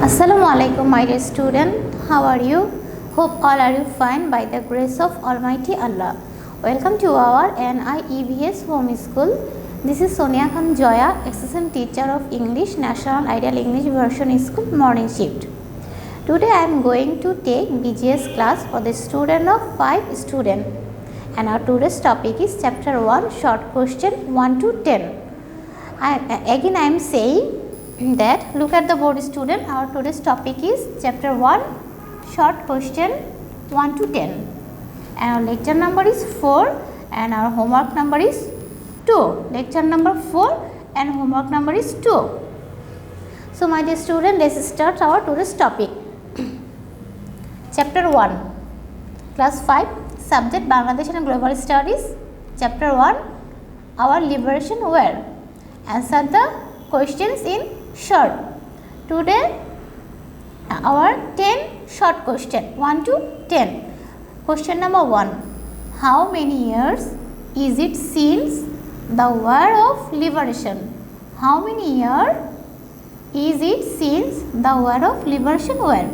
Assalamu alaikum, my dear student. How are you? Hope all are you fine by the grace of Almighty Allah. Welcome to our NIEVS home school. This is Sonia Khan Joya, assistant teacher of English, National Ideal English Version School, morning shift. Today I am going to take BGS class for the student of 5 students. And our today's topic is chapter 1, short question 1 to 10. Again I am saying that look at the board, student. Our today's topic is chapter 1, short question 1 to 10, and our lecture number is 4 and our homework number is 2. Lecture number 4 and homework number is 2. So my dear student, let's start our today's topic. Chapter 1, class 5, subject Bangladesh and Global Studies. Chapter 1, our liberation where. Answer the questions in short. Today our 10 short question 1 to 10. Question number 1, how many years is it since the war of liberation? How many years is it since the war of liberation were?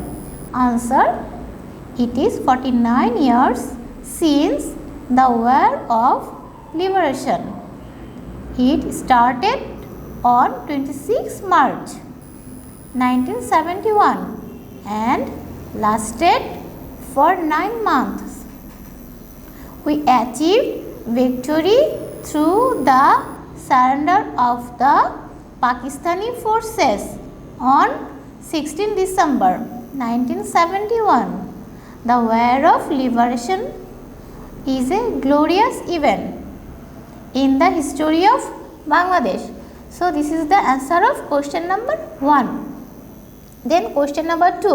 Answer, it is 49 years since the war of liberation. It started on 26 March 1971 and lasted for 9 months. We achieved victory through the surrender of the Pakistani forces on 16 December 1971. The war of liberation is a glorious event in the history of Bangladesh. So this is the answer of question number 1. Then question number 2.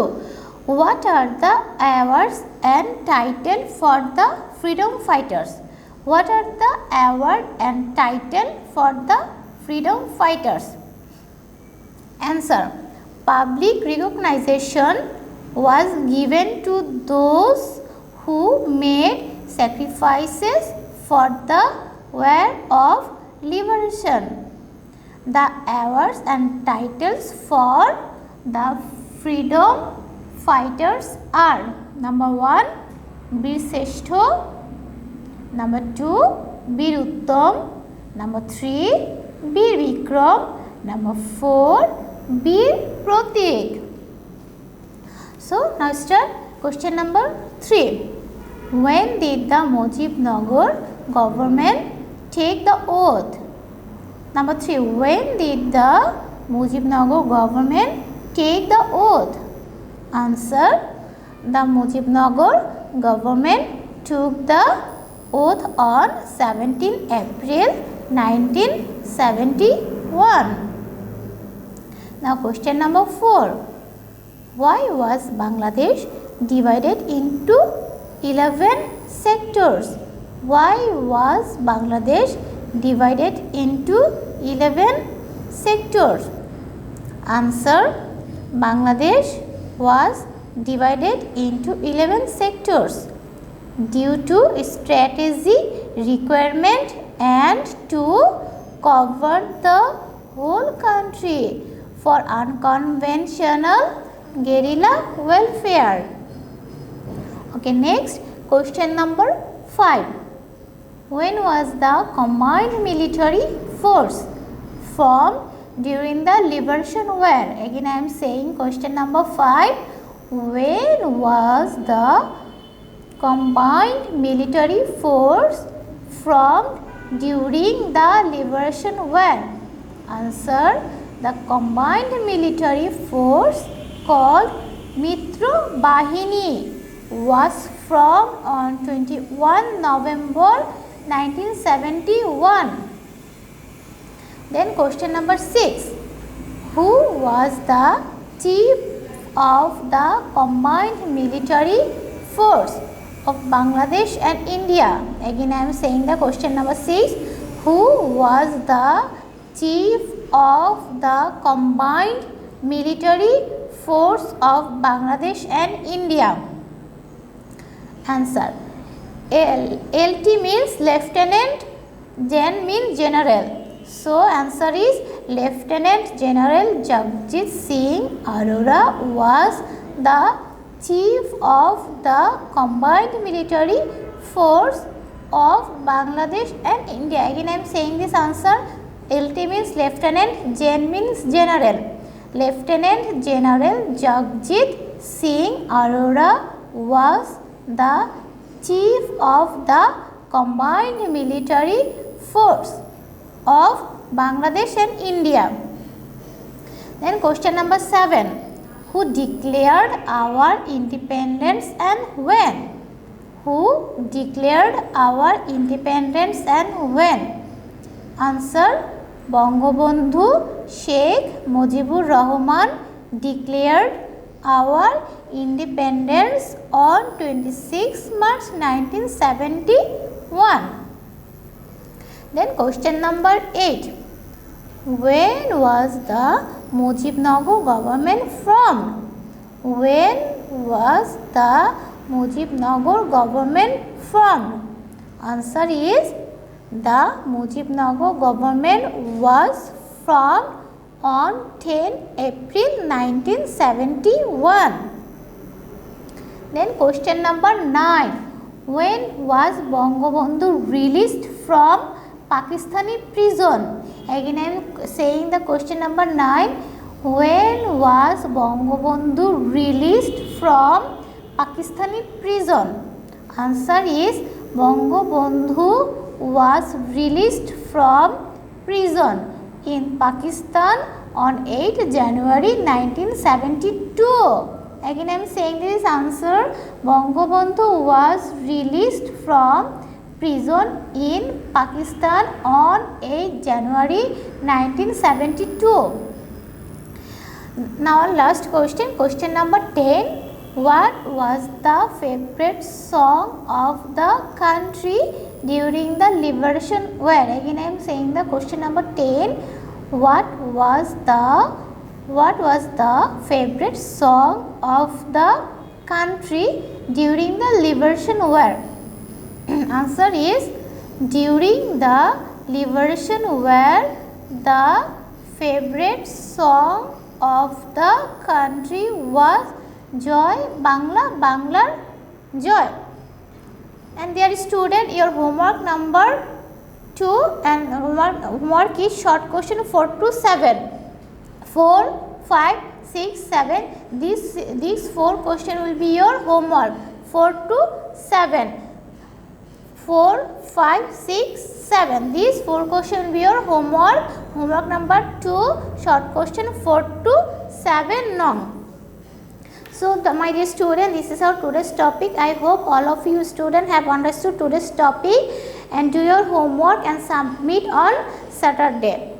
What are the awards and title for the freedom fighters? What are the award and title for the freedom fighters? Answer, public recognition was given to those who made sacrifices for the war of liberation. The awards and titles for the freedom fighters are: number 1, Bir Seshtho, number 2, Bir Uttom, number 3, Bir Vikram, number 4, Bir Pratik. So now start question number 3. When did the Mujibnagar government take the oath? Number 3. When did the Mujibnagar government take the oath? Answer, the Mujibnagar government took the oath on 17 April 1971. Now question number 4. Why was Bangladesh divided into 11 sectors? Why was Bangladesh divided into 11 sectors? Answer, Bangladesh was divided into 11 sectors due to strategy requirement and to cover the whole country for unconventional guerrilla welfare. Okay, next question number 5. When was the combined military force formed during the liberation war? Again I am saying question number 5. When was the combined military force formed during the liberation war? Answer, the combined military force called Mitra Bahini was formed on 21 November 1971. Then question number 6. Who was the chief of the combined military force of Bangladesh and India? Again I am saying the question number 6. Who was the chief of the combined military force of Bangladesh and India? Answer, LT means lieutenant, Gen means general. So answer is Lieutenant General Jagjit Singh Arora was the chief of the combined military force of Bangladesh and India. Again I am saying this answer. LT means Lieutenant, Gen means General. Lieutenant General Jagjit Singh Arora was the chief of the combined military force of Bangladesh and India. Then question number 7. Who declared our independence and when? Who declared our independence and when? Answer. Bangabandhu Sheikh Mujibur Rahman declared our independence on 26 March 1971. Then question number 8. When was the Mujibnagar government formed? When was the Mujibnagar government formed? Answer is the Mujibnagar government was formed on 10 April 1971. Then question number 9. When was Bangabandhu released from Pakistani prison? Again I am saying the question number 9. When was Bangabandhu released from Pakistani prison? Answer is Bangabandhu was released from prison in Pakistan on 8 January 1972. Again I am saying this answer. Bangabandhu was released from prison in Pakistan on 8 January 1972. Now last question, question number 10. What was the favorite song of the country during the liberation war? Again I am saying the question number 10. What was the favorite song of the country during the liberation war? Answer is during the liberation war the favorite song of the country was Joy Bangla Banglar Joy. And dear student, your homework number 2 and homework is short question 4 to 7. 4, 5, 6, 7. These 4 question will be your homework. 4 to 7. 4, 5, 6, 7. These 4 question will be your homework. Homework number 2, short question 4 to 7 long. So my dear student, this is our today's topic. I hope all of you students have understood today's topic and do your homework and submit on Saturday.